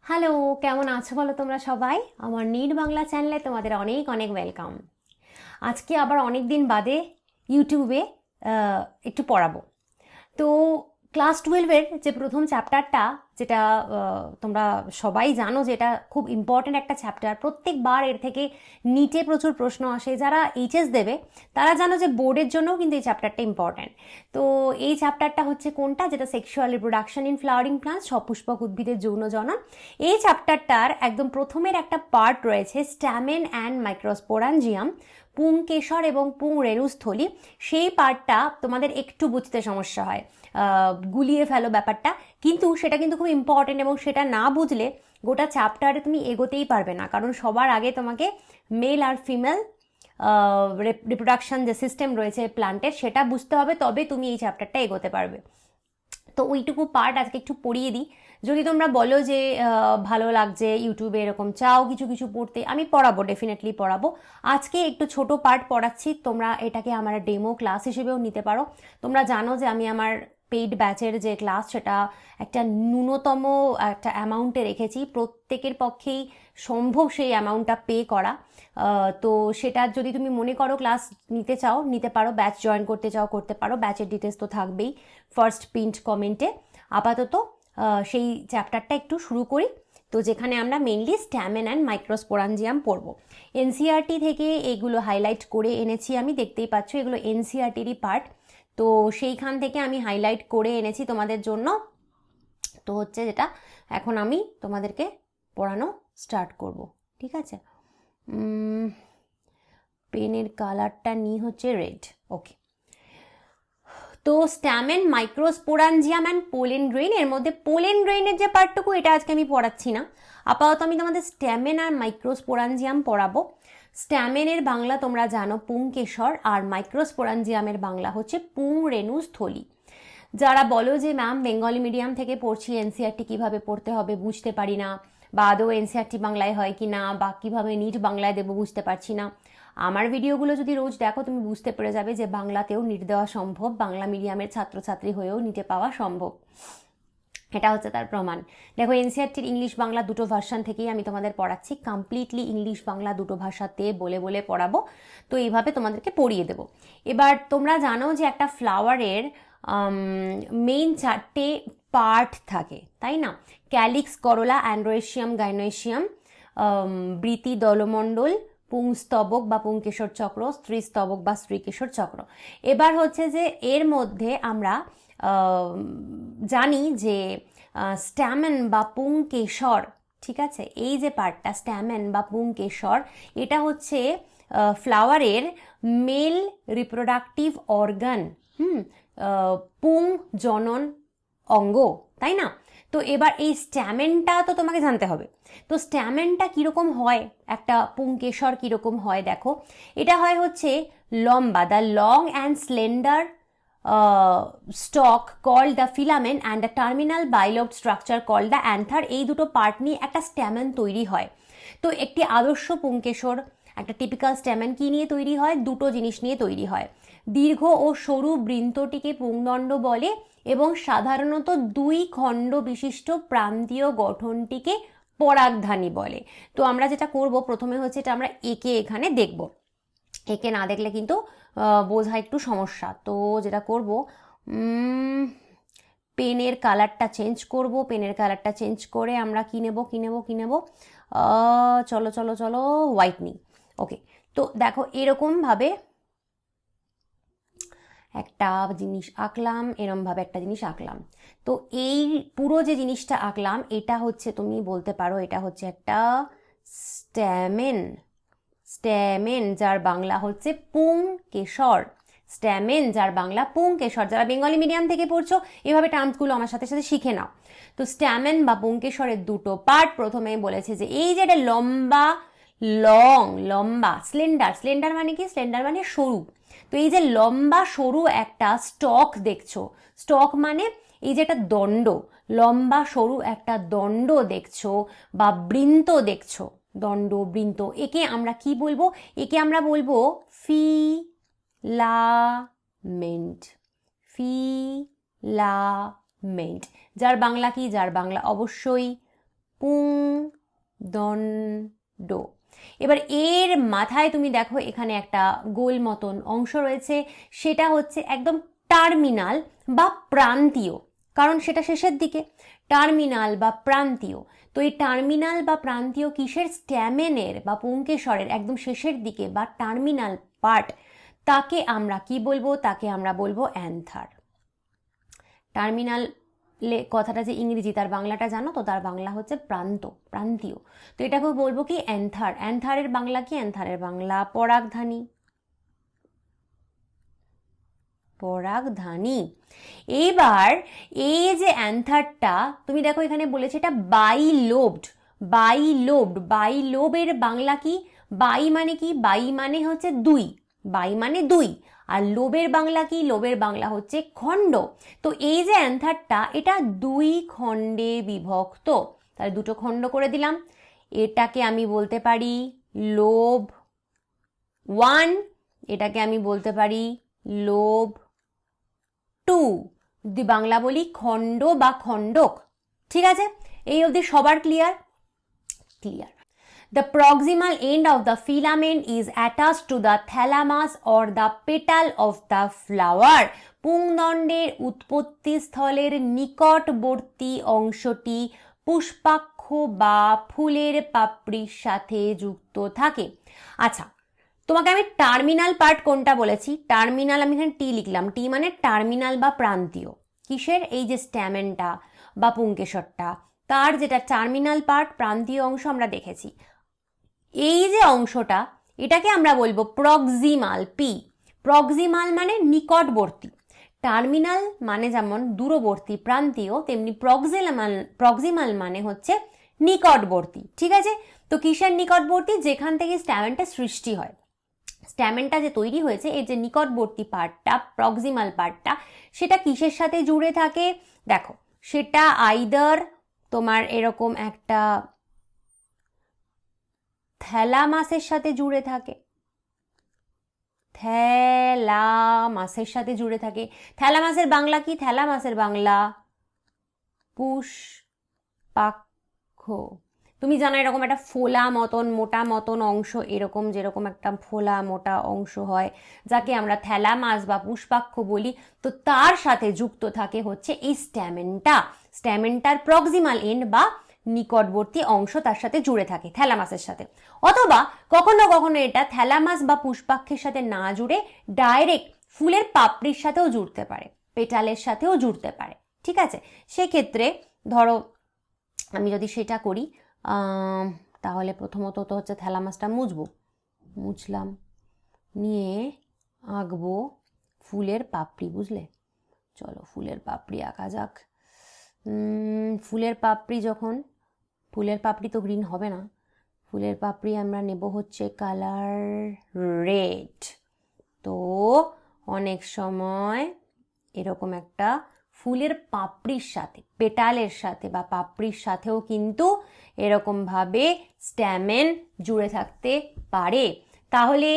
Hello, কেমন আছো বলো তোমরা সবাই? আমার নিট বাংলা চ্যানেলে তোমাদের অনেক অনেক ওয়েলকাম। আজকে আবার অনেক দিন বাদে ইউটিউবে একটু পড়াবো। তো ক্লাস 12-এর যে প্রথম চ্যাপ্টারটা, যেটা তোমরা সবাই জানো যে এটা খুব ইম্পর্ট্যান্ট একটা চ্যাপ্টার, প্রত্যেকবার এর থেকে নিটে প্রচুর প্রশ্ন আসে। যারা এইচএস দেবে তারা জানো যে বোর্ডের জন্যও কিন্তু এই চ্যাপ্টারটা ইম্পর্ট্যান্ট। তো এই চ্যাপ্টারটা হচ্ছে কোনটা, যেটা sexual reproduction in flowering plants, সপুষ্পক উদ্ভিদের যৌন জনন। এই চ্যাপ্টারটার একদম প্রথমের একটা পার্ট রয়েছে স্ট্যামেন অ্যান্ড মাইক্রোস্পোরাঞ্জিয়াম, পুংকেশর এবং পুংরেণুস্থলী। সেই পার্টটা তোমাদের একটু বুঝতে সমস্যা হয়, গুলিয়ে ফেলো ব্যাপারটা, কিন্তু সেটা কিন্তু খুব ইম্পর্টেন্ট এবং সেটা না বুঝলে গোটা চ্যাপ্টারে তুমি এগোতেই পারবে না। কারণ সবার আগে তোমাকে মেল আর ফিমেল রিপ্রোডাকশন যে সিস্টেম রয়েছে প্লান্টের সেটা বুঝতে হবে, তবে তুমি এই চ্যাপ্টারটা এগোতে পারবে। তো ওইটুকু পার্ট আজকে একটু পড়িয়ে দিই। যদি তোমরা বলো যে ভালো লাগছে ইউটিউবে এরকম চাও কিছু কিছু পড়তে, আমি পড়াবো, ডেফিনেটলি পড়াবো। আজকে একটু ছোট পার্ট পড়াচ্ছি, তোমরা এটাকে আমার ডেমো ক্লাস হিসেবেও নিতে পারো। তোমরা জানো যে আমি আমার পেইড ব্যাচের যে ক্লাস সেটা একটা ন্যূনতম একটা অ্যামাউন্টে রেখেছি, প্রত্যেকের পক্ষেই সম্ভব সেই অ্যামাউন্টটা পে করা। তো সেটা যদি তুমি মনে করো ক্লাস নিতে চাও নিতে পারো, ব্যাচ জয়েন করতে চাও করতে পারো, ব্যাচের ডিটেলস তো থাকবেই ফার্স্ট পিন্ট কমেন্টে। আপাতত সেই চ্যাপ্টারটা একটু শুরু করি, তো যেখানে আমরা মেনলি স্ট্যামেন অ্যান্ড মাইক্রোস্পোরাঞ্জিয়াম পড়ব। এনসিআরটি থেকে এগুলো হাইলাইট করে এনেছি আমি, দেখতেই পাচ্ছ এগুলো এনসিআরটিরই পার্ট। তো সেইখান থেকে আমি হাইলাইট করে এনেছি তোমাদের জন্য। তো হচ্ছে যেটা এখন আমি তোমাদেরকে পড়ানো স্টার্ট করব, ঠিক আছে? পেনের কালারটা নিই হচ্ছে রেড। ওকে, তো স্ট্যামেন, মাইক্রোস্পোরাঞ্জিয়াম অ্যান্ড পোলেন গ্রেইন, এর মধ্যে পোলেন গ্রেইনের যে পার্টটুকু এটা আজকে আমি পড়াচ্ছি না। আপাতত আমি তোমাদের স্ট্যামেন আর মাইক্রোস্পোরাঞ্জিয়াম পড়াবো। স্ট্যামেনের বাংলা তোমরা জানো পুংকেশর, আর মাইক্রোস্পোরাঞ্জিয়ামের বাংলা হচ্ছে পুংরেণুস্থলী। যারা বলো যে ম্যাম বেঙ্গলি মিডিয়াম থেকে পড়ছি, এনসিআরটি কিভাবে পড়তে হবে বুঝতে পারি না, বা আদৌ এনসিআরটি বাংলায় হয় কি না, বা কিভাবে নিট বাংলায় দেবো বুঝতে পারছি না, আমার ভিডিওগুলো যদি রোজ দেখো তুমি বুঝতে পেরে যাবে যে বাংলাতেও নিট দেওয়া সম্ভব, বাংলা মিডিয়ামের ছাত্রছাত্রী হয়েও নিটে পাওয়া সম্ভব। এটা হচ্ছে তার প্রমাণ। দেখো এনসিআরটির ইংলিশ বাংলা দুটো ভার্সন থেকেই আমি তোমাদের পড়াচ্ছি, কমপ্লিটলি ইংলিশ বাংলা দুটো ভাষাতে বলে বলে পড়াবো। তো এইভাবে তোমাদেরকে পড়িয়ে দেবো। এবার তোমরা জানো যে একটা ফ্লাওয়ারের মেইন 4টে পার্ট থাকে, তাই না? ক্যালিক্স, করোলা, অ্যান্ড্রোয়েশিয়াম, গাইনোয়েশিয়াম, বৃতি, দলমণ্ডল, পুংস্তবক বা পুংকেশর চক্র, স্ত্রীস্তবক বা স্ত্রীকেশর চক্র। এবার হচ্ছে যে এর মধ্যে আমরা জানি যে স্ট্যামেন বা পুংকেশর, ঠিক আছে, এই যে পার্টটা স্ট্যামেন বা পুংকেশর, এটা হচ্ছে ফ্লাওয়ারের মেল রিপ্রোডাক্টিভ অর্গান, পুং জনন অঙ্গ, তাই না? তো এবার এই স্ট্যামেনটা তো তোমাকে জানতে হবে। তো স্ট্যামেনটা কীরকম হয়, একটা পুংকেশর কীরকম হয় দেখো, এটা হয় হচ্ছে লম্বা, the long and slender stalk called the filament and the terminal bilobed structure called the anther, এই দুটো পার্ট নিয়ে একটা স্ট্যামেন তৈরি হয়। তো একটি আদর্শ পুংকেশর, একটা টিপিক্যাল স্ট্যামেন কি নিয়ে তৈরি হয়? দুটো জিনিস নিয়ে তৈরি হয়। দীর্ঘ ও সরু বৃন্তটিকে পুংদণ্ড বলে এবং সাধারণত 2 খণ্ড বিশিষ্ট প্রান্তীয় গঠনটিকে পরাগধানী বলে। তো আমরা যেটা করব প্রথমে হচ্ছে এটা আমরা একে এখানে দেখব, একে না দেখলে কিন্তু বোঝা একটু সমস্যা। তো যেটা করব, পেনের কালারটা চেঞ্জ করব, পেনের কালারটা চেঞ্জ করে আমরা কি নেব, চলো চলো চলো হোয়াইট নিই। ওকে, তো দেখো এরকমভাবে একটা জিনিস আঁকলাম, এরমভাবে একটা জিনিস আঁকলাম। তো এই পুরো যে জিনিসটা আঁকলাম এটা হচ্ছে, তুমি বলতে পারো এটা হচ্ছে একটা স্ট্যামেন। স্ট্যামেন যার বাংলা হচ্ছে পুংকেশর, স্ট্যামেন যার বাংলা পুংকেশর। যারা বেঙ্গলি মিডিয়াম থেকে পড়ছো এভাবে টার্মসগুলো আমার সাথে সাথে শিখে নাও। তো স্ট্যামেন বা পুংকেশরের দুটো পার্ট, প্রথমেই বলেছে যে এই যে এটা লম্বা, লম্বা, স্লেন্ডার, স্লেন্ডার মানে কি? স্লেন্ডার মানে সরু। তো এই যে লম্বা সরু একটা স্টক দেখছো, স্টক মানে এই যে একটা দণ্ড, লম্বা সরু একটা দণ্ড দেখছো বা বৃন্ত দেখছো, দণ্ড বৃন্ত, একে আমরা কি বলবো? একে আমরা বলবো ফিলামেন্ট, ফিলামেন্ট। যার বাংলা কি? যার বাংলা অবশ্যই পুং দণ্ড। এবার এর মাথায় তুমি দেখো এখানে একটা গোল মতন অংশ রয়েছে, সেটা হচ্ছে একদম টার্মিনাল বা প্রান্তীয়, কারণ সেটা শেষের দিকে, টার্মিনাল বা প্রান্তীয়। তো এই টার্মিনাল বা প্রান্তীয় কিসের? স্ট্যামেনের বা পুংকেশরের একদম শেষের দিকে বা টার্মিনাল পার্ট, তাকে আমরা কি বলবো? তাকে আমরা বলবো অ্যান্থার। টার্মিনাল কথাটা যে ইংরেজি, তার বাংলাটা জানো তো? তার বাংলা হচ্ছে প্রান্ত, প্রান্তীয়। তো এটাকে বলবো কি? অ্যান্থার। অ্যান্থারের বাংলা কি? অ্যান্থারের বাংলা পরাগধানী, পরাগধানী। এইবার এই যে অ্যান্থারটা তুমি দেখো এখানে বলেছে এটা বাইলোবড, বাইলোবড। বাইলোবের বাংলা কি? বাই মানে কি? বাই মানে হচ্ছে দুই, বাই মানে দুই। আর লোবের বাংলা কি? লোবের বাংলা হচ্ছে খণ্ড। তো এই যে অ্যান্থারটা, এটা দুই খণ্ডে বিভক্ত, তাহলে দুটো খণ্ড করে দিলাম। এটাকে আমি বলতে পারি লোব 1, এটাকে আমি বলতে পারি লোব 2, যদি বাংলা বলি খণ্ড বা খণ্ডক। ঠিক আছে, এই অবধি সবার clear? Clear. The proximal end of the filament is attached to the thalamus or the petal of the flower. পুংদণ্ডের উৎপত্তি স্থলের নিকটবর্তী অংশটি পুষ্পাক্ষ বা ফুলের পাপড়ির সাথে যুক্ত থাকে। আচ্ছা, তোমাকে আমি টার্মিনাল পার্ট কোনটা বলেছি? টার্মিনাল আমি এখানে টি লিখলাম, টি মানে টার্মিনাল বা প্রান্তীয়। কিসের? এই যে স্ট্যামেনটা বা পুংকেশরটা, তার যেটা টার্মিনাল পার্ট, প্রান্তীয় অংশ আমরা দেখেছি। এই যে অংশটা, এটাকে আমরা বলবো প্রক্সিমাল, পি। প্রক্সিমাল মানে নিকটবর্তী। টার্মিনাল মানে যেমন দূরবর্তী, প্রান্তীয়, তেমনি প্রক্সিমাল মানে হচ্ছে নিকটবর্তী। ঠিক আছে, তো কিসের নিকটবর্তী? যেখান থেকে স্ট্যামেনটা সৃষ্টি হয়, স্ট্যামেনটা যে তৈরি হয়েছে, এই যে নিকটবর্তী পার্টটা, প্রক্সিমাল পার্টটা, সেটা কিসের সাথে জুড়ে থাকে? দেখো, সেটা আইদার তোমার এরকম একটা থ্যালামাসের সাথে জুড়ে থাকে, থ্যালামাসের সাথে জুড়ে থাকে। থ্যালামাসের বাংলা কি? থ্যালামাসের বাংলা পুষ্পাক্ষ। তুমি জানো এরকম একটা ফোলা মতন, মোটা মতন অংশ, এরকম যেরকম একটা ফোলা মোটা অংশ হয়, যাকে আমরা থ্যালামাস বা পুষ্পাক্ষ বলি। তো তার সাথে যুক্ত থাকে হচ্ছে এই স্ট্যামেনটা। স্ট্যামেনটার প্রক্সিমাল এন্ড বা নিকটবর্তী অংশ তার সাথে জুড়ে থাকে, থ্যালামাসের সাথে। অথবা কখনো কখনো এটা থ্যালামাস বা পুষ্পাক্ষের সাথে না জুড়ে ডাইরেক্ট ফুলের পাপড়ির সাথেও জুড়তে পারে, পেটালের সাথেও জুড়তে পারে। ঠিক আছে, সেক্ষেত্রে ধরো আমি যদি সেটা করি, তাহলে প্রথমত তো হচ্ছে থ্যালামাসটা মুছলাম, নিয়ে আঁকবো ফুলের পাপড়ি। বুঝলে? চলো ফুলের পাপড়ি আঁকা যাক। ফুলের পাপড়ি যখন, ফুলের পাপড়ি তো গ্রিন হবে না, ফুলের পাপড়ি আমরা নেব হচ্ছে কালার রেড। তো অনেক সময় এরকম একটা ফুলের পাপড়ির সাথে, পেটালের সাথে বা পাপড়ির সাথেও কিন্তু এরকমভাবে স্ট্যামেন জুড়ে থাকতে পারে। তাহলে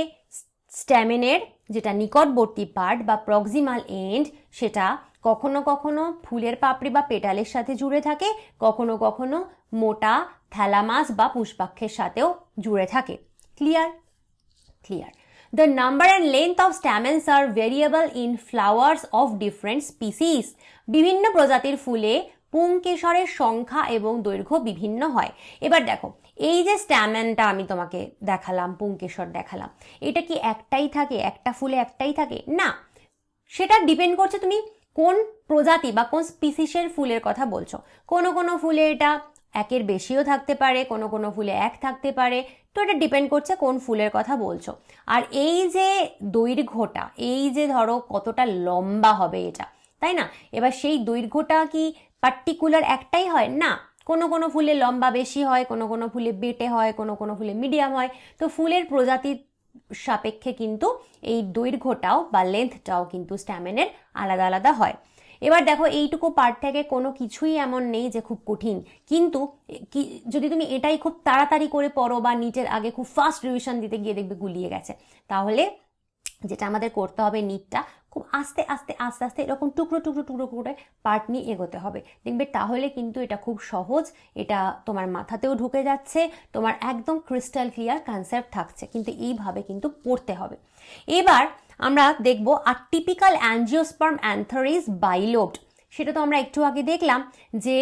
স্ট্যামেনের যেটা নিকটবর্তী পার্ট বা প্রক্সিমাল এন্ড, সেটা কখনো কখনো ফুলের পাপড়ি বা পেটালের সাথে জুড়ে থাকে, কখনো কখনো মোটা থ্যালামাস বা পুষ্পাক্ষের সাথেও জুড়ে থাকে। Clear? Clear. The number and length of stamens are variable in flowers of different species. বিভিন্ন প্রজাতির ফুলে পুংকেশরের সংখ্যা এবং দৈর্ঘ্য বিভিন্ন হয়। এবার দেখো, এই যে স্ট্যামেনটা আমি তোমাকে দেখালাম, পুংকেশর দেখালাম, এটা কি একটাই থাকে? একটা ফুলে একটাই থাকে? না, সেটা ডিপেন্ড করছে তুমি কোন প্রজাতি বা কোন স্পিসিসের ফুলের কথা বলছো। কোনো কোনো ফুলে এটা একের বেশিও থাকতে পারে, কোনো কোনো ফুলে এক থাকতে পারে। তো এটা ডিপেন্ড করছে কোন ফুলের কথা বলছো। আর এই যে দৈর্ঘ্যটা, এই যে ধরো কতটা লম্বা হবে এটা, তাই না? এবার সেই দৈর্ঘ্যটা কি পার্টিকুলার একটাই হয়? না, কোনো কোনো ফুলে লম্বা বেশি হয়, কোনো কোনো ফুলে বেটে হয়, কোনো কোনো ফুলে মিডিয়াম হয়। তো ফুলের প্রজাতির সাপেক্ষে কিন্তু এই দৈর্ঘ্যটাও বা লেন্থটাও কিন্তু স্ট্যামেনের আলাদা আলাদা হয়। এবার দেখো, এইটুকু পার্ট থেকে কোনো কিছুই এমন নেই যে খুব কঠিন, কিন্তু যদি তুমি এটাই খুব তাড়াতাড়ি করে পড়ো বা নিটের আগে খুব ফাস্ট রিভিশন দিতে গিয়ে দেখবে গুলিয়ে গেছে, তাহলে যেটা আমাদের করতে হবে, নিটটা খুব আস্তে আস্তে আস্তে আস্তে এরকম টুকরো টুকরো টুকরো করে পার্ট নিয়ে এগোতে হবে, দেখবে তাহলে কিন্তু এটা খুব সহজ, এটা তোমার মাথাতেও ঢুকে যাচ্ছে, তোমার একদম ক্রিস্টাল ক্লিয়ার কনসেপ্ট থাকছে, কিন্তু এইভাবে কিন্তু পড়তে হবে। এবার আমরা দেখব আর টিপিক্যাল অ্যাঞ্জিওস্পার্ম অ্যান্থার ইজ বাইলোবড। সেটা তো আমরা একটু আগে দেখলাম যে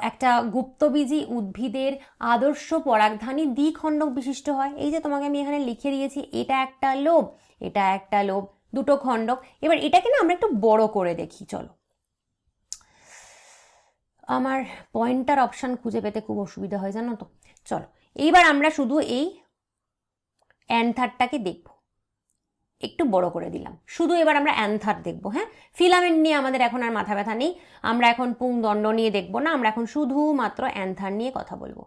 একটা গুপ্তবীজী উদ্ভিদের আদর্শ পরাগধানী দ্বিখণ্ডক বিশিষ্ট হয়। এই যে তোমাকে আমি এখানে লিখে দিয়েছি, এটা একটা লোব, এটা একটা লোব, দুটো খণ্ডক। এবার এটাকে না আমরা একটু বড় করে দেখি, চলো। আমার পয়েন্টার অপশান খুঁজে পেতে খুব অসুবিধা হয় জানো তো। চলো এইবার আমরা শুধু এই অ্যান্থারটাকে দেখব, একটু বড় করে দিলাম, শুধু এবার আমরা অ্যান্থার দেখব। হ্যাঁ, ফিলামেন্ট নিয়ে আমাদের এখন আর মাথা ব্যথা নেই, আমরা এখন পুংদণ্ড নিয়ে দেখব না, আমরা এখন শুধুমাত্র অ্যান্থার নিয়ে কথা বলবো,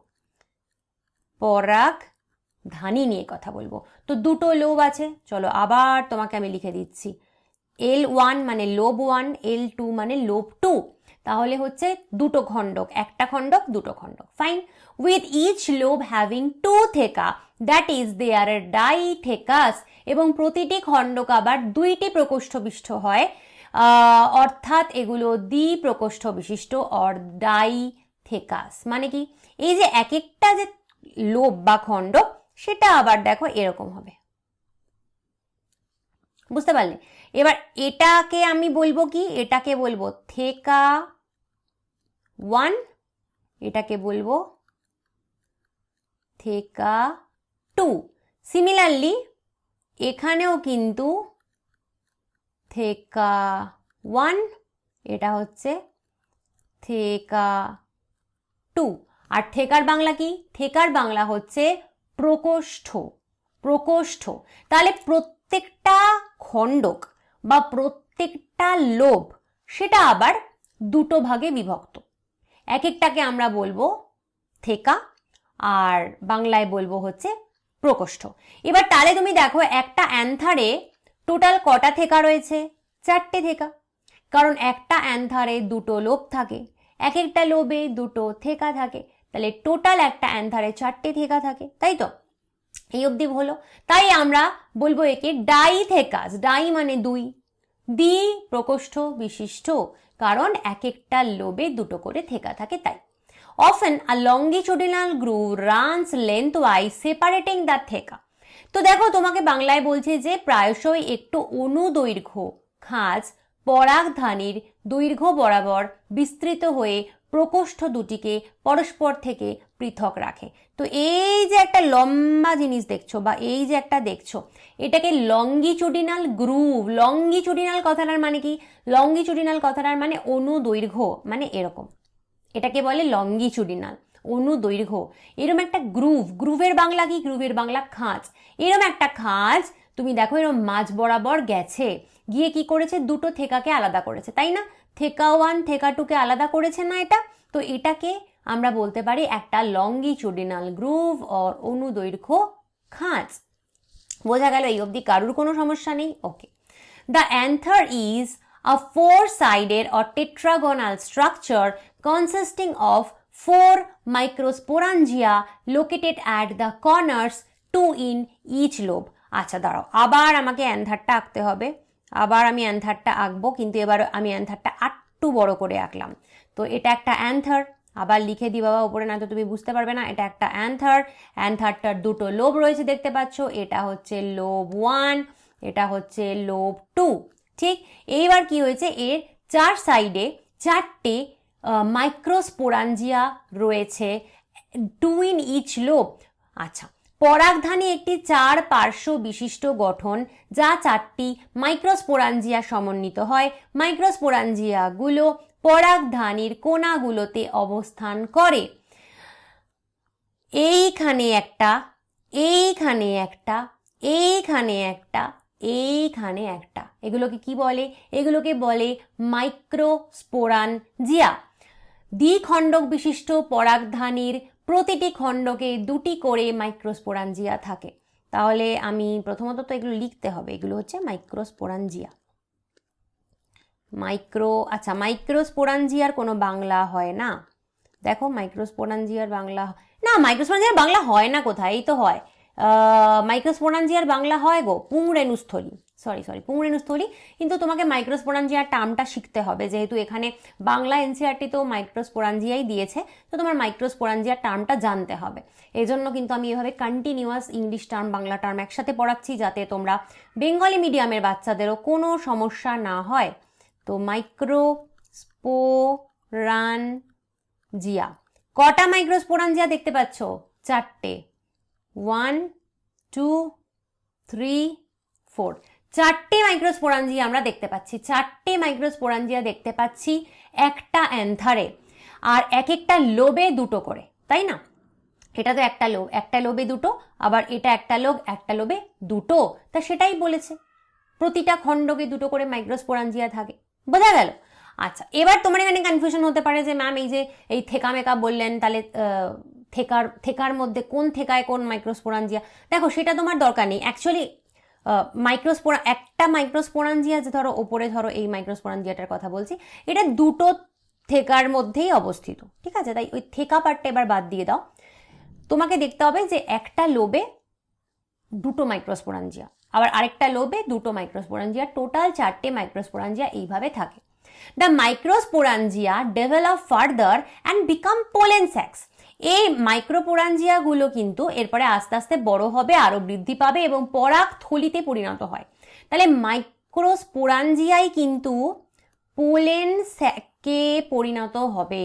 পরাগধানী নিয়ে কথা বলবো। তো দুটো লোব আছে, চলো আবার তোমাকে আমি লিখে দিচ্ছি, L1 মানে লোব 1, L2 মানে লোব 2, তাহলে হচ্ছে দুটো খণ্ডক, একটা খণ্ডক দুটো খণ্ডক। Fine. With each lobe having 2 theca, that is they are a dithecous, এবং প্রতিটি খণ্ডক আবার দুইটি প্রকোষ্ঠ বিশিষ্ট হয়, অর্থাৎ এগুলো দ্বিপ্রকোষ্ঠ বিশিষ্ট অর ডাইথেকাস। মানে কি, এই যে এক একটা যে লোব বা খণ্ডক সেটা আবার দেখো এরকম হবে, বুঝতে পারলে? এবার এটাকে আমি বলবো কি, এটাকে বলবো থেকা 1, এটাকে বলবো থেকা 2। সিমিলারলি এখানেও কিন্তু থেকা 1, এটা হচ্ছে থেকা 2। আর থেকার বাংলা কি? থেকার বাংলা হচ্ছে প্রকোষ্ঠ, প্রকোষ্ঠ। তাহলে প্রত্যেকটা খণ্ডক বা প্রত্যেকটা লোব সেটা আবার দুটো ভাগে বিভক্ত, এক একটাকে আমরা বলবো থেকা আর বাংলায় বলবো হচ্ছে প্রকোষ্ঠ। এবার তাহলে তুমি দেখো একটা অ্যান্থারে টোটাল কটা থেকা রয়েছে? 4টে থেকা, কারণ একটা অ্যান্থারে দুটো লোব থাকে, এক একটা লোবে দুটো থেকা থাকে, তাহলে টোটাল একটা অ্যান্থারে 4টে থেকা থাকে, তাই তো? এই অবধি হলো। তাই আমরা বলবো একে ডাইথেকাস, ডাই মানে দুই, দ্বি প্রকোষ্ঠ বিশিষ্ট, কারণ এক একটা লোবে দুটো করে থেকা থাকে তাই। Often a longitudinal groove runs lengthwise separating the theca. তো দেখো তোমাকে বাংলায় বলছে যে প্রায়শই একটু অনুদৈর্ঘ্য খাঁজ পরাগধানীর দৈর্ঘ্য বরাবর বিস্তৃত হয়ে প্রকোষ্ঠ দুটিকে পরস্পর থেকে পৃথক রাখে। তো এই যে একটা লম্বা জিনিস দেখছো বা এই যে একটা দেখছো, এটাকে লঙ্গিচুডিনাল গ্রুভ। লঙ্গিচুডিনাল কথাটার মানে কি? লঙ্গিচুডিনাল কথাটার মানে অনুদৈর্ঘ্য, মানে এরকম, এটাকে বলে লঙ্গিচুডিনাল, অনুদৈর্ঘ্য। এরম একটা গ্রুভ, গ্রুভের বাংলা কি? গ্রুভের বাংলা খাঁজ। এরম একটা খাঁজ তুমি দেখো এরম মাঝ বরাবর গেছে, গিয়ে কি করেছে? দুটো থেকাকে আলাদা করেছে, তাই না? থেকা 1 থেকা 2কে আলাদা করেছে না এটা? তো এটাকে আমরা বলতে পারি একটা লঙ্গিচুডিনাল গ্রুভ অর অনুদৈর্ঘ্য খাঁজ। বোঝা গেল? এই অবধি কারুর কোনো সমস্যা নেই? Okay. The anther is a four-sided or tetragonal structure consisting of 4 microsporangia located at the corners, 2 in each lobe. আচ্ছা দাঁড়াও, আবার আমাকে অ্যান্থারটা আঁকতে হবে, আবার আমি অ্যান্থারটা আঁকবো, কিন্তু এবার আমি অ্যান্থারটা একটু বড় করে আঁকলাম। তো এটা একটা অ্যান্থার, আবার লিখে দিই বাবা উপরে, না তো তুমি বুঝতে পারবে না। এটা একটা অ্যান্থার, অ্যান্থারটার দুটো লোব রয়েছে দেখতে পাচ্ছ, এটা হচ্ছে লোব 1, এটা হচ্ছে লোব 2। ঠিক, এইবার কি হয়েছে? এর 4 সাইডে 4টে মাইক্রোস্পোরাঞ্জিয়া রয়েছে, 2 in each লোব। আচ্ছা, পরাগধানী একটি 4 পার্শ্ব বিশিষ্ট গঠন, যা 4টি মাইক্রোস্পোরাঞ্জিয়া সমন্বিত হয়। মাইক্রোস্পোরাঞ্জিয়াগুলো পরাগধানীর কোণাগুলোতে অবস্থান করে। এইখানে একটা, এইখানে একটা, এইখানে একটা, এইখানে একটা, এগুলোকে কি বলে? এগুলোকে বলে মাইক্রোস্পোরাঞ্জিয়া। দ্বিখণ্ডক বিশিষ্ট পরাগধানীর প্রতিটি খণ্ডকে 2টি করে মাইক্রোস্পোরাঞ্জিয়া থাকে। তাহলে আমি প্রথমত তো এগুলো লিখতে হবে, এগুলো হচ্ছে মাইক্রোস্পোরাঞ্জিয়া। আচ্ছা, মাইক্রোস্পোরাঞ্জিয়ার কোনো বাংলা হয় না, দেখো মাইক্রোস্পোরাঞ্জিয়ার বাংলা না, মাইক্রোস্পোরাঞ্জিয়ার বাংলা হয় না কোথায়? এই তো হয়, মাইক্রোস্পোরাঞ্জিয়ার বাংলা হয় গো পুংরেণুস্থলী। পুংরেণুস্থলী, কিন্তু তোমাকে মাইক্রোস্পোরাঞ্জিয়া টার্মটা শিখতে হবে, যেহেতু এখানে বাংলা এনসিইআরটিতেও মাইক্রোস্পোরাঞ্জিয়াই দিয়েছে, তো তোমার মাইক্রোস্পোরাঞ্জিয়া টার্মটা জানতে হবে। এই জন্য কিন্তু আমি এভাবে continuous English term Bangla term একসাথে পড়াচ্ছি, যাতে তোমরা বেঙ্গলি মিডিয়ামের বাচ্চাদেরও কোনো সমস্যা না হয়। তো মাইক্রোস্পোরাঞ্জিয়া, কটা মাইক্রোস্পোরাঞ্জিয়া দেখতে পাচ্ছ? 4টে। 1 2 3 4, 4টে মাইক্রোস্পোরাঞ্জিয়া আমরা দেখতে পাচ্ছি। 4টে মাইক্রোস্পোরাঞ্জিয়া দেখতে পাচ্ছি একটা অ্যান্থারে, আর এক একটা লোবে দুটো করে, তাই না? এটা তো একটা লোব, একটা লোবে দুটো, আবার এটা একটা লোব, একটা লোবে দুটো, তা সেটাই বলেছে প্রতিটা খণ্ডকে দুটো করে মাইক্রোস্পোরাঞ্জিয়া থাকে। বোঝা গেল? আচ্ছা, এবার তোমার এখানে কনফিউশন হতে পারে যে ম্যাম এই থেকা মেকা বললেন, তাহলে থেকার মধ্যে কোন থেকায় কোন মাইক্রোস্পোরাঞ্জিয়া? দেখো, সেটা তোমার দরকার নেই অ্যাকচুয়ালি। একটা মাইক্রোস্পোরাঞ্জিয়া, যে ধরো ওপরে ধরো এই মাইক্রোস্পোরাঞ্জিয়াটার কথা বলছি, এটা দুটো থেকার মধ্যেই অবস্থিত, ঠিক আছে? তাই ওই থেকা পার্টটা এবার বাদ দিয়ে দাও। তোমাকে দেখতে হবে যে একটা লোবে দুটো মাইক্রোস্পোরাঞ্জিয়া, আবার আরেকটা লোবে দুটো মাইক্রোস্পোরাঞ্জিয়া, টোটাল 4টে মাইক্রোস্পোরাঞ্জিয়া এইভাবে থাকে। The microsporangia develop further and become pollen sacs. এই মাইক্রোপোরাঞ্জিয়াগুলো কিন্তু এরপরে আস্তে আস্তে বড় হবে, আরো বৃদ্ধি পাবে এবং পরাগ থলিতে পরিণত হয়। তাহলে মাইক্রোস্পোরাঞ্জিয়াই কিন্তু পোলেন স্যাকে পরিণত হবে।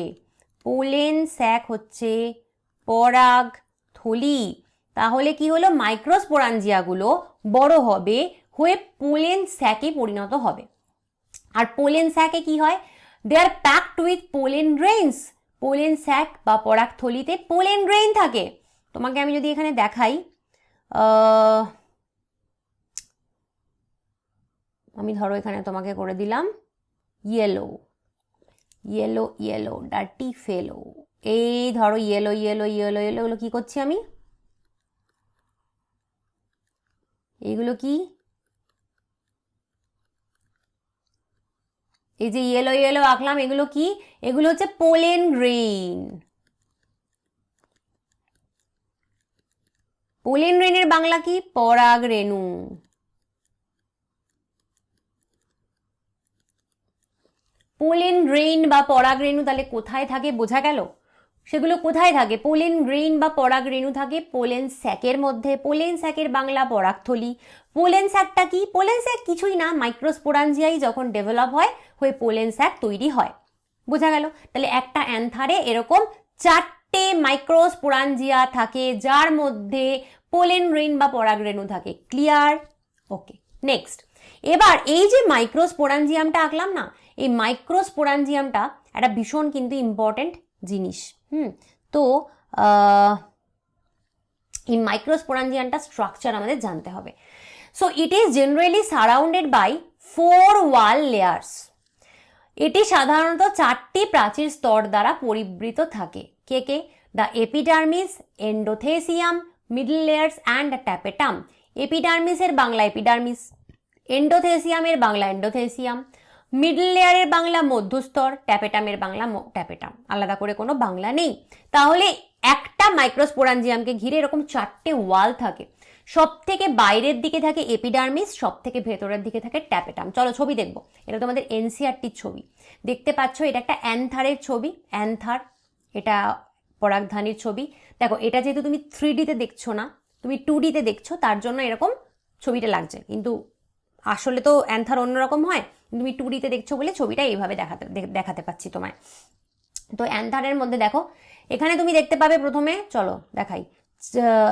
পোলেন স্যাক হচ্ছে পরাগ থলি। তাহলে কি হলো? মাইক্রোস্পোরাঞ্জিয়াগুলো বড় হবে, হয়ে পোলেন স্যাকে পরিণত হবে। আর পোলেন স্যাকে কি হয়? They are packed with pollen grains. Pollen sac বা পরাগথলিতে পোলেন গ্রেইন থাকে। তোমাকে আমি যদি এখানে দেখাই, আমি ধরো এখানে তোমাকে করে দিলাম ইয়েলো ইয়েলো ইয়েলো ডার্টি ফেলো। এই ধরো ইয়েলো ইয়েলো ইয়েলো ইয়েলো, এগুলো কি করছি আমি? এইগুলো কি? এই যে ইয়েলো ইয়েলো আঁকলাম, এগুলো কি? এগুলো হচ্ছে পোলেন গ্রেইন। পোলেন গ্রেইনের বাংলা কি? পরাগ রেণু। পোলেন গ্রেইন বা পরাগ রেণু তাহলে কোথায় থাকে? বোঝা গেল? সেগুলো কোথায় থাকে? পোলেন গ্রেইন বা পরাগ রেণু থাকে পোলেন স্যাকের মধ্যে। পোলেন স্যাকের বাংলা পরাগথলি। পোলেন স্যাকটা কি? পোলেন স্যাক কিছুই না, মাইক্রোস্পোরাঞ্জিয়াই যখন ডেভেলপ হয় হয়ে পোলেন স্যাক তৈরি হয়। বোঝা গেল? তাহলে একটা অ্যান্থারে এরকম 4টে মাইক্রোস্পোরাঞ্জিয়া থাকে, যার মধ্যে পোলেন গ্রেইন বা পরাগ রেণু থাকে। ক্লিয়ার? ওকে, নেক্সট। এবার এই যে মাইক্রোস্পোরাঞ্জিয়ামটা আঁকলাম না, এই মাইক্রোস্পোরাঞ্জিয়ামটা একটা ভীষণ কিন্তু ইম্পর্টেন্ট জিনিস। তো এই মাইক্রোস্পোরাঞ্জিয়ামটা স্ট্রাকচার আমাদের জানতে হবে। So it is generally surrounded by 4 wall layers. এটি সাধারণত 4টি প্রাচীর স্তর দ্বারা পরিবৃত থাকে। কে কে? The epidermis, endothecium, middle layers and tapetum. এপিডার্মিসের বাংলা এপিডার্মিস, এন্ডোথেসিয়ামের বাংলা এন্ডোথেসিয়াম, মিডল লেয়ারের বাংলা মধ্যস্তর, ট্যাপেটামের বাংলা ট্যাপেটাম। আলাদা করে কোনো বাংলা নেই। তাহলে একটা মাইক্রোস্পোরাঞ্জিয়ামকে ঘিরে এরকম 4টে ওয়াল থাকে। সব থেকে বাইরের দিকে থাকে এপিডার্মিস, সব থেকে ভেতরের দিকে থাকে ট্যাপেটাম। চলো ছবি দেখবো। এটা তোমাদের এনসিইআরটির ছবি দেখতে পাচ্ছ। এটা একটা অ্যান্থারের ছবি, অ্যান্থার। এটা পরাগধানীর ছবি। দেখো, এটা যেহেতু তুমি 3Dতে দেখছো না, তুমি 2Dতে দেখছো, তার জন্য এরকম ছবিটা লাগছে, কিন্তু আসলে তো অ্যান্থার অন্যরকম হয়। তুমি 2Dতে দেখছো বলে ছবিটা এইভাবে দেখাতে পাচ্ছি তোমায়। তো অ্যান্থারের মধ্যে দেখো, এখানে তুমি দেখতে পাবে প্রথমে, চলো দেখাই,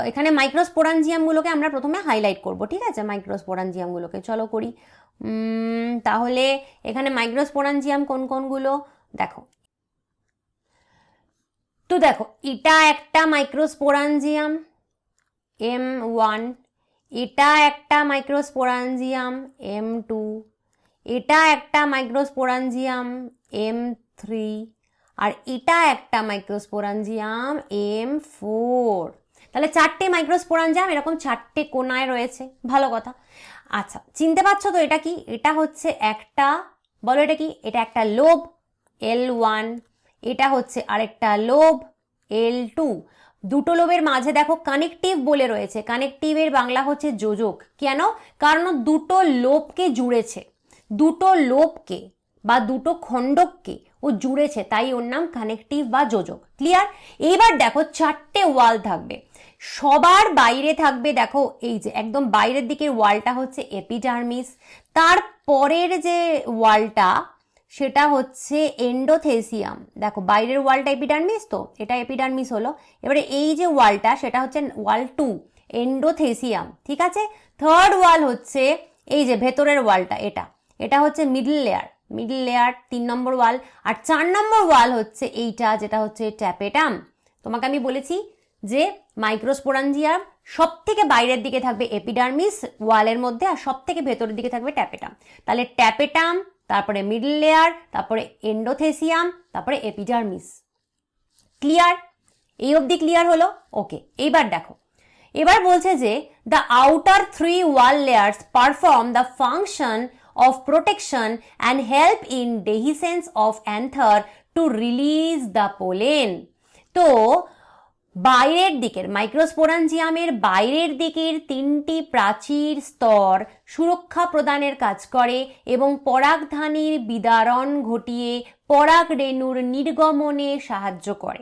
এখানে মাইক্রোস্পোরাঞ্জিয়ামগুলোকে আমরা প্রথমে হাইলাইট করব, ঠিক আছে? মাইক্রোস্পোরাঞ্জিয়ামগুলোকে চলো করি। তাহলে এখানে মাইক্রোস্পোরাঞ্জিয়াম কোন কোনগুলো দেখো। তো দেখো, এটা একটা মাইক্রোস্পোরাঞ্জিয়াম M1, এটা একটা মাইক্রোস্পোরাঞ্জিয়াম M2, এটা একটা মাইক্রোস্পোরাঞ্জিয়াম M3, আর এটা একটা মাইক্রোস্পোরাঞ্জিয়াম M4। তাহলে 4টে মাইক্রোস্পোরাঞ্জিয়াম এরকম 4টে কোনায় রয়েছে। ভালো কথা। আচ্ছা, চিনতে পারছো তো এটা কি? এটা হচ্ছে একটা, বলো এটা কি? এটা একটা লোব L1, এটা হচ্ছে আরেকটা লোব L2। দুটো লোবের মাঝে দেখো কানেকটিভ বলে রয়েছে, কানেকটিভের বাংলা হচ্ছে যোজক। কেন? কারণ দুটো লোবকে জুড়েছে, দুটো লোবকে বা দুটো খণ্ডককে ও জুড়েছে, তাই ওর নাম কানেকটিভ বা যোজক। ক্লিয়ার? এইবার দেখো চারটে ওয়াল থাকবে, সবার বাইরে থাকবে, দেখো এই যে একদম বাইরের দিকের ওয়ালটা হচ্ছে এপিডার্মিস, তার পরের যে ওয়ালটা সেটা হচ্ছে এন্ডোথেসিয়াম। দেখো বাইরের ওয়ালটা এপিডার্মিস, তো এটা এপিডার্মিস হলো। এবারে এই যে ওয়ালটা সেটা হচ্ছে ওয়াল 2 এন্ডোথেসিয়াম, ঠিক আছে। থার্ড ওয়াল হচ্ছে এই যে ভেতরের ওয়ালটা, এটা হচ্ছে মিডল লেয়ার, মিডল লেয়ার 3 নম্বর ওয়াল। আর 4 নম্বর ওয়াল হচ্ছে এইটা, যেটা হচ্ছে ট্যাপেটাম। তোমাকে আমি বলেছি যে মাইক্রোস্পোরাঞ্জিয়াম সব থেকে বাইরের দিকে থাকবে এপিডার্মিস ওয়ালের মধ্যে, আর সব থেকে ভেতরের দিকে থাকবে ট্যাপেটাম। তাহলে ট্যাপেটাম, তারপরে মিডল লেয়ার, তারপরে এন্ডোথেসিয়াম, তারপরে এপিডার্মিস। ক্লিয়ার? এই অবধি ক্লিয়ার হলো? ওকে। এইবার দেখো, এবার বলছে যে the outer 3 wall layers perform the function of protection and help in dehiscence of anther to release the pollen. তো বাইরের দিকের মাইক্রোস্পোরাঞ্জিয়ামের বাইরের দিকের 3টি প্রাচীর স্তর সুরক্ষা প্রদানের কাজ করে এবং পরাগধানীর বিদারণ ঘটিয়ে পরাগ রেণুর নির্গমনে সাহায্য করে।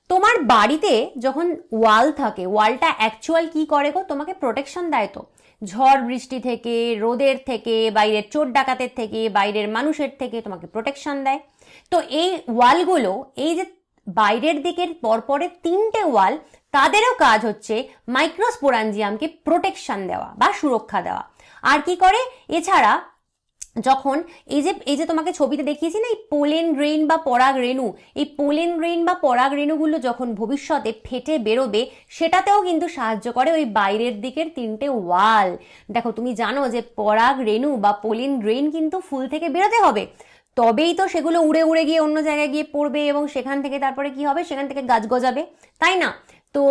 তোমার বাড়িতে যখন ওয়াল থাকে, ওয়ালটা অ্যাকচুয়াল কি করে গো? তোমাকে প্রোটেকশন দেয় তো, ঝড় বৃষ্টি থেকে, রোদের থেকে, বাইরের চোর ডাকাতের থেকে, বাইরের মানুষের থেকে তোমাকে প্রোটেকশন দেয়। তো এই ওয়ালগুলো, এই যে বাইরের দিকের পরপরের 3টে ওয়াল, তাদেরও কাজ হচ্ছে মাইক্রোস্পোরাঞ্জিয়ামকে প্রোটেকশন দেওয়া বা সুরক্ষা দেওয়া। আর কি করে? এছাড়া যখন এই যে তোমাকে ছবিতে দেখিয়েছি না, এই পোলেন গ্রেইন বা পরাগ রেণু, এই পোলেন গ্রেইন বা পরাগ রেণুগুলো যখন ভবিষ্যতে ফেটে বেরোবে, সেটাতেও কিন্তু সাহায্য করে ওই বাইরের দিকের 3টে ওয়াল। দেখো তুমি জানো যে পরাগ রেণু বা পোলেন গ্রেইন কিন্তু ফুল থেকে বেরোতে হবে, তবেই তো সেগুলো উড়ে উড়ে গিয়ে অন্য জায়গায় গিয়ে পড়বে এবং সেখান থেকে তারপরে কি হবে? সেখান থেকে গাছ গজাবে, তাই না? তো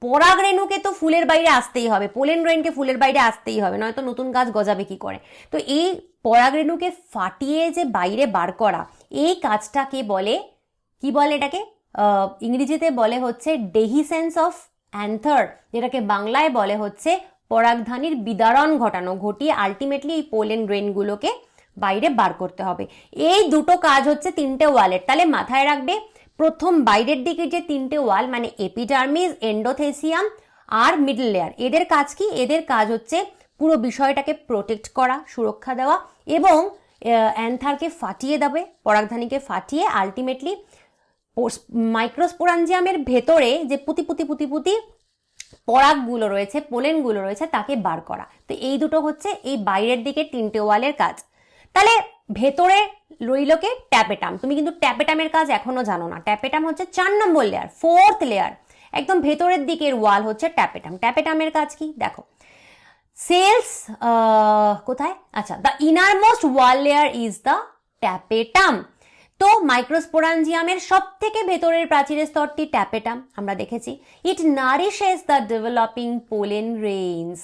পরাগ রেণুকে তো ফুলের বাইরে আসতেই হবে, পোলেন গ্রেইনকে ফুলের বাইরে আসতেই হবে, নয়তো নতুন গাছ গজাবে কি করে? তো এই পরাগ রেণুকে ফাটিয়ে যে বাইরে বার করা, এই কাজটাকে বলে, কি বলে এটাকে? ইংরেজিতে বলে হচ্ছে ডেহিসেন্স অফ অ্যান্থার, যেটাকে বাংলায় বলে হচ্ছে পরাগধানীর বিদারণ ঘটিয়ে আলটিমেটলি এই পোলেন গ্রেইনগুলোকে বাইরে বার করতে হবে। এই দুটো কাজ হচ্ছে 3টে ওয়ালের। তাহলে মাথায় রাখবে, প্রথম বাইরের দিকে যে 3টে ওয়াল মানে এপিডার্মিস, এন্ডোথেসিয়াম আর মিডল লেয়ার, এদের কাজ কি? এদের কাজ হচ্ছে পুরো বিষয়টাকে প্রোটেক্ট করা, সুরক্ষা দেওয়া এবং অ্যান্থারকে ফাটিয়ে দেবে, পরাগধানীকে ফাটিয়ে আলটিমেটলি মাইক্রোস্পোরাঞ্জিয়ামের ভেতরে যে পুতি পরাগগুলো রয়েছে, পোলেনগুলো রয়েছে, তাকে বার করা। তো এই দুটো হচ্ছে এই বাইরের দিকে 3টে ওয়ালের কাজ। তাহলে ভেতরে রইলকে ট্যাপেটাম। তুমি কিন্তু ট্যাপেটামের কাজ এখনো জানো না। ট্যাপেটাম হচ্ছে 4 নম্বর লেয়ার, 4th লেয়ার, একদম ভেতরের দিকের ওয়াল হচ্ছে ট্যাপেটাম। ট্যাপেটামের কাজ কি? দেখো, সেলস কোথায়? আচ্ছা, the innermost wall layer is the tapetum. তো মাইক্রোস্পোরাঞ্জিয়ামের সব থেকে ভেতরের প্রাচীরের স্তরটি ট্যাপেটাম, আমরা দেখেছি। ইট নারিশেস দ্য ডেভেলপিং পোলেন রেইনস।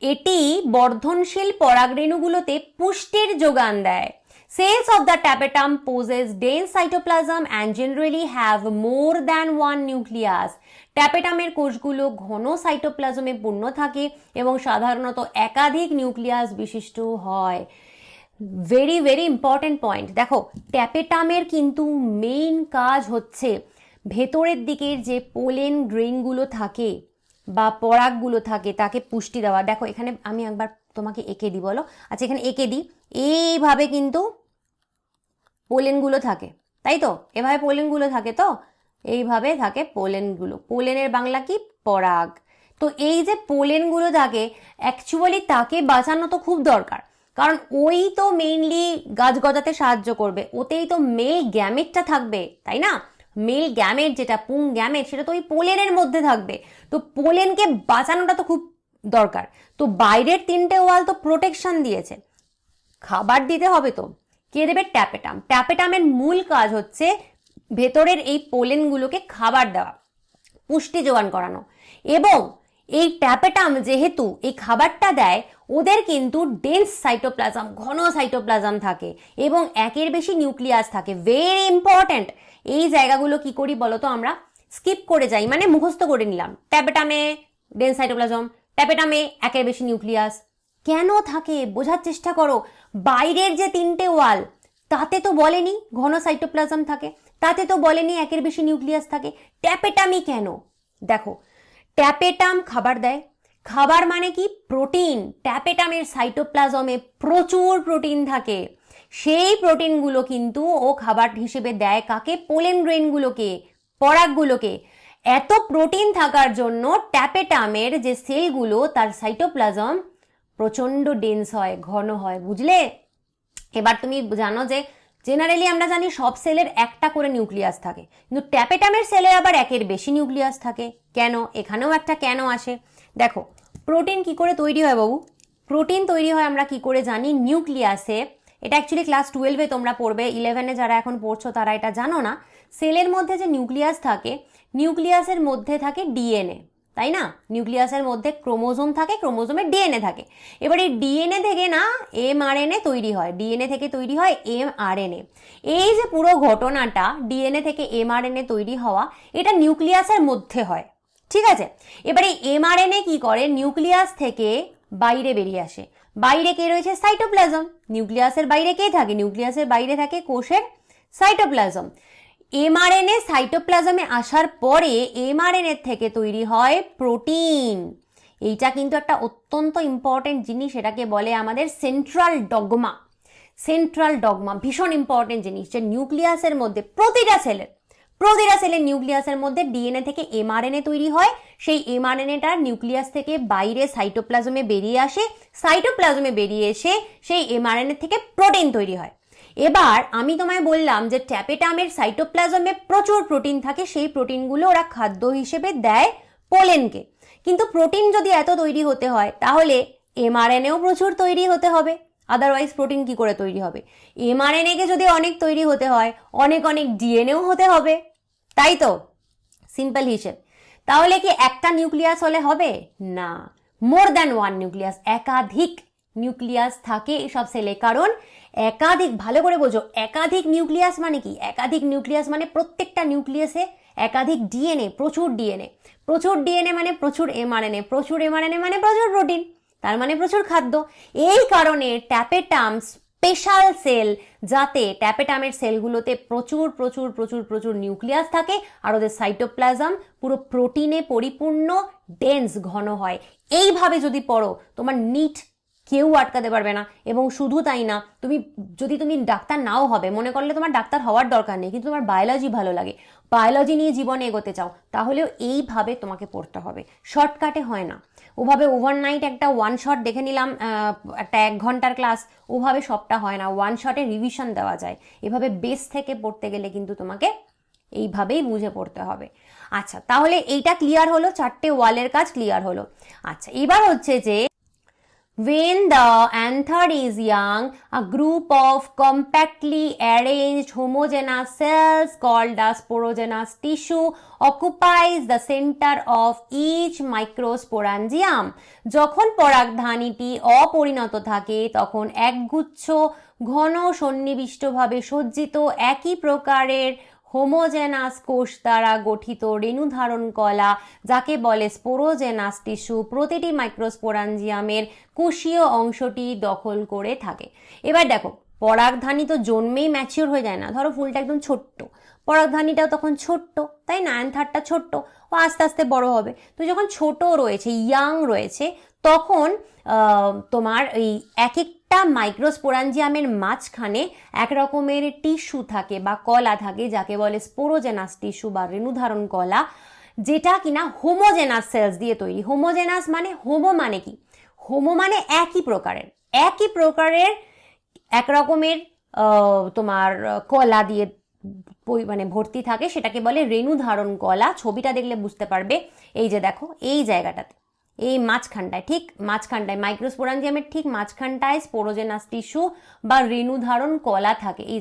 এটি বর্ধনশীল পরাগরেণুগুলোতে পুষ্টির যোগান দেয়। Cells of the tapetum possess dense cytoplasm and generally have more than one nucleus. ট্যাপেটামের কোষগুলো ঘন সাইটোপ্লাজমে পূর্ণ থাকে এবং সাধারণত একাধিক নিউক্লিয়াস বিশিষ্ট হয়। Very very important point. দেখো, ট্যাপেটামের কিন্তু মেইন কাজ হচ্ছে ভেতরের দিকের যে পোলেন গ্রেইনগুলো থাকে বা পরাগগুলো থাকে তাকে পুষ্টি দেওয়া। দেখো এখানে আমি একবার তোমাকে এঁকে দিই, বলো। আচ্ছা, এখানে এঁকে দিই, এইভাবে কিন্তু পোলেনগুলো থাকে, তাই তো? এভাবে পোলেনগুলো থাকে, তো এইভাবে থাকে পোলেনগুলো। পোলেনের বাংলা কি? পরাগ। তো এই যে পোলেনগুলো থাকে, অ্যাকচুয়ালি তাকে বাঁচানো তো খুব দরকার, কারণ ওই তো মেইনলি গাছ গজাতে সাহায্য করবে, ওতেই তো মেল গ্যামেটটা থাকবে, তাই না? মেল গ্যামেট যেটা পুং গ্যামেট, সেটা তো ওই পোলেনের মধ্যে থাকবে। তো পোলেনকে বাঁচানোটা তো খুব দরকার। তো বাইরের 3টে ওয়াল তো প্রোটেকশন দিয়েছে, খাবার দিতে হবে। তো কে দেবে? ট্যাপেটাম। ট্যাপেটামের মূল কাজ হচ্ছে ভেতরের এই পোলেনগুলোকে খাবার দেওয়া, পুষ্টি যোগান করানো। এবং এই ট্যাপেটাম যেহেতু এই খাবারটা দেয়, ওদের কিন্তু ডেন্স সাইটোপ্লাজম, ঘন সাইটোপ্লাজম থাকে এবং একের বেশি নিউক্লিয়াস থাকে। Very important. এই জায়গাগুলো কি করি বলতো আমরা? স্কিপ করে যাই, মানে মুখস্থ করে নিলাম, ট্যাপেটামে ডেন্স সাইটোপ্লাজম, ট্যাপেটামে একের বেশি নিউক্লিয়াস। কেন থাকে বোঝার চেষ্টা করো। বাইরের যে 3টে ওয়াল তাতে তো বলেনি ঘন সাইটোপ্লাজম থাকে, তাতে তো বলেনি একের বেশি নিউক্লিয়াস থাকে। ট্যাপেটামই কেন? দেখো, ট্যাপেটাম খাবার দেয়। খাবার মানে কি? প্রোটিন। ট্যাপেটামের সাইটোপ্লাজমে প্রচুর প্রোটিন থাকে। সেই প্রোটিনগুলো কিন্তু ও খাবার হিসেবে দেয় কাকে? পোলেন গ্রেইনগুলোকে, পরাগগুলোকে। এত প্রোটিন থাকার জন্য ট্যাপেটামের যে সেলগুলো তার সাইটোপ্লাজম প্রচন্ড ডেন্স হয়, ঘন হয়, বুঝলে? এবার তুমি জানো যে জেনারেলি আমরা জানি সব সেলের একটা করে নিউক্লিয়াস থাকে, কিন্তু ট্যাপেটামের সেলে আবার একের বেশি নিউক্লিয়াস থাকে। কেন? এখানেও একটা কেন আসে। দেখো, প্রোটিন কি করে তৈরি হয় বাবু? প্রোটিন তৈরি হয় আমরা কি করে জানি? নিউক্লিয়াসে। এটা অ্যাকচুয়ালি ক্লাস 12-এ তোমরা পড়বে, 11-এ যারা এখন পড়ছো তারা এটা জানো না। সেলের মধ্যে যে নিউক্লিয়াস থাকে, নিউক্লিয়াসের মধ্যে থাকে ডিএনএ, তাই না? নিউক্লিয়াসের মধ্যে ক্রোমোজোম থাকে, ক্রোমোজোমের ডিএনএ থাকে। এবার এই ডিএনএ থেকে না এমআরএনএ তৈরি হয়, ডিএনএ থেকে তৈরি হয় এমআরএনএ। এই যে পুরো ঘটনাটা ডিএনএ থেকে এমআরএনএ তৈরি হওয়া, এটা নিউক্লিয়াসের মধ্যে হয়, ঠিক আছে? এবার এই এমআরএনএ কি করে? নিউক্লিয়াস থেকে বাইরে বেরিয়ে আসে। বাইরে কে রয়েছে? সাইটোপ্লাজম। নিউক্লিয়াসের বাইরে কে থাকে? নিউক্লিয়াসের বাইরে থাকে কোষের সাইটোপ্লাজম। এমআরএনএ সাইটোপ্লাজমে আসার পরে এমআরএনএ থেকে তৈরি হয় প্রোটিন। এইটা কিন্তু একটা অত্যন্ত ইম্পর্টেন্ট জিনিস, এটাকে বলে আমাদের সেন্ট্রাল ডগমা। সেন্ট্রাল ডগমা ভীষণ ইম্পর্টেন্ট জিনিস, যে নিউক্লিয়াসের মধ্যে প্রতিটা সেলের নিউক্লিয়াসের মধ্যে ডিএনএ থেকে এমআরএনএ তৈরি হয়। সেই এমআরএনএটা নিউক্লিয়াস থেকে বাইরে সাইটোপ্লাজমে বেরিয়ে আসে, সাইটোপ্লাজমে বেরিয়ে এসে সেই এমআরএনএ থেকে প্রোটিন তৈরি হয়। এবার আমি তোমায় বললাম যে ট্যাপেটামের সাইটোপ্লাজমে প্রচুর প্রোটিন থাকে, সেই প্রোটিনগুলো ওরা খাদ্য হিসেবে দেয় পোলেনকে। কিন্তু প্রোটিন যদি এত তৈরি হতে হয় তাহলে এমআরএনএও প্রচুর তৈরি হতে হবে, আদারওয়াইজ প্রোটিন কি করে তৈরি হবে? এমআরএনএ কে যদি অনেক তৈরি হতে হয়, অনেক অনেক ডিএনএও হতে হবে, তাই তো? সিম্পল হিসেব। তাহলে কি একটা নিউক্লিয়াস হলে হবে? না, মোর দ্যান ওয়ান নিউক্লিয়াস, একাধিক নিউক্লিয়াস থাকে এসব সেলে। কারণ একাধিক, ভালো করে বোঝো, একাধিক নিউক্লিয়াস মানে কি? একাধিক নিউক্লিয়াস মানে প্রত্যেকটা নিউক্লিয়াসে একাধিক ডিএনএ, প্রচুর ডিএনএ। প্রচুর ডিএনএ মানে প্রচুর এমআরএনএ, প্রচুর এমআরএনএ মানে প্রচুর প্রোটিন, তার মানে প্রচুর খাদ্য। এই কারণে ট্যাপেটাম স্পেশাল সেল, যাতে ট্যাপেটামের সেলগুলোতে প্রচুর প্রচুর প্রচুর প্রচুর নিউক্লিয়াস থাকে আর ওদের সাইটোপ্লাজম পুরো প্রোটিনে পরিপূর্ণ, ডেন্স, ঘন হয়। এইভাবে যদি পড়ো তোমার নিট কেউ আটকাতে পারবে না। এবং শুধু তাই না, যদি তুমি ডাক্তার নাও হবে, মনে করলে তোমার ডাক্তার হওয়ার দরকার নেই, কিন্তু তোমার বায়োলজি ভালো লাগে, বায়োলজি নিয়ে জীবনে এগোতে চাও, তাহলেও এইভাবে তোমাকে পড়তে হবে। শর্টকাটে হয় না। ওভাবে ওভারনাইট একটা ওয়ান শট দেখে নিলাম, একটা 1 ঘন্টার ক্লাস, ওভাবে সবটা হয় না। ওয়ান শটে রিভিশন দেওয়া যায়। এভাবে বেস থেকে পড়তে গেলে কিন্তু তোমাকে এইভাবেই বুঝে পড়তে হবে। আচ্ছা, তাহলে এইটা ক্লিয়ার হলো, 4টে ওয়ালের কাজ ক্লিয়ার হলো। আচ্ছা, এবার হচ্ছে যে when the anther is young, a group of compactly arranged homogeneous cells called the sporogenous tissue occupies the center of each microsporangium. যখন পরাগধানীটি অপরিণত থাকে তখন একগুচ্ছ ঘন সন্নিবিষ্টভাবে সজ্জিত একই প্রকারের হোমোজেনাস কোষ দ্বারা গঠিত রেণুধারণ কলা, যাকে বলে স্পোরোজেনাস টিস্যু, প্রতিটি মাইক্রোস্পোরাঞ্জিয়ামের কোষীয় অংশটি দখল করে থাকে। এবার দেখো, পরাগধানী তো জন্মেই ম্যাচিওর হয়ে যায় না। ধরো ফুলটা একদম ছোট্ট, পরাগধানীটাও তখন ছোট্ট, তাই না? অ্যান্থারটা ছোট্ট, ও আস্তে আস্তে বড় হবে। তো যখন ছোট রয়েছে, ইয়াং রয়েছে, তখন তোমার এই এক একটা মাইক্রোস্পোরাঞ্জিয়ামের মাঝখানে এক রকমের টিস্যু থাকে বা কলা থাকে, যাকে বলে স্পোরোজেনাস টিস্যু বা রেণুধারণ কলা, যেটা কিনা হোমোজেনাস সেলস দিয়ে তৈরি। হোমোজেনাস মানে, হোমো মানে কি? হোমো মানে একই প্রকারের এক রকমের তোমার কলা দিয়ে মানে ভর্তি থাকে, সেটাকে বলে রেণুধারণ কলা। ছবিটা দেখলে বুঝতে পারবে। এই যে দেখো, এই জায়গাটাতে, এই মাঝখানটায়, ঠিক মাঝখানটায়, মাইক্রোস্পোরাঞ্জিয়ামের ঠিক মাঝখানটায় স্পোরোজেনাস টিস্যু বা রেণুধারণ কলা থাকে। এই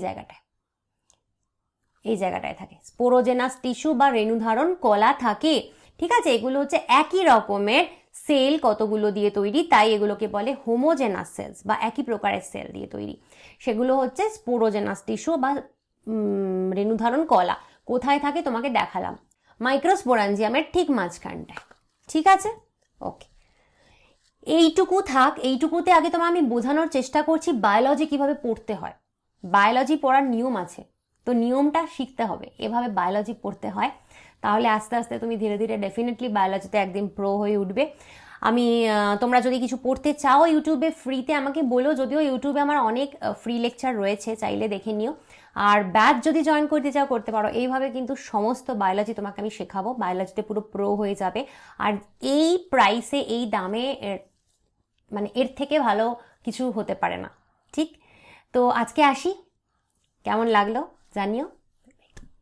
জায়গাটায় থাকে স্পোরোজেনাস টিস্যু বা রেণুধারণ কলা থাকে, ঠিক আছে? এগুলো হচ্ছে একই রকমের সেল কতগুলো দিয়ে তৈরি, তাই এগুলোকে বলে হোমোজেনাস সেলস বা একই প্রকারের সেল দিয়ে তৈরি। সেগুলো হচ্ছে স্পোরোজেনাস টিস্যু বা রেণুধারণ কলা। কোথায় থাকে তোমাকে দেখালাম। মাইক্রোস্পোরাঞ্জিয়ামের ঠিক মাঝখানটায়। ঠিক আছে, ওকে, এইটুকু থাক। এইটুকুতে আগে তোমার আমি বোঝানোর চেষ্টা করছি বায়োলজি কিভাবে পড়তে হয়। বায়োলজি পড়ার নিয়ম আছে, তো নিয়মটা শিখতে হবে, এভাবে বায়োলজি পড়তে হয়। তাহলে আস্তে আস্তে তুমি ধীরে ধীরে ডেফিনেটলি বায়োলজিতে একদিন প্রো হয়ে উঠবে। আমি তোমরা যদি কিছু পড়তে চাও ইউটিউবে ফ্রিতে আমাকে বলো, যদিও ইউটিউবে আমার অনেক ফ্রি লেকচার রয়েছে, চাইলে দেখে নিও। আর ব্যাচ যদি জয়েন করতে চাও করতে পারো। এইভাবে কিন্তু সমস্ত বায়োলজি তোমাকে আমি শেখাবো, বায়োলজিতে পুরো প্রো হয়ে যাবে। আর এই প্রাইসে, এই দামে মানে এর থেকে ভালো কিছু হতে পারে না। ঠিক, তো আজকে আসি, কেমন লাগলো জানিও।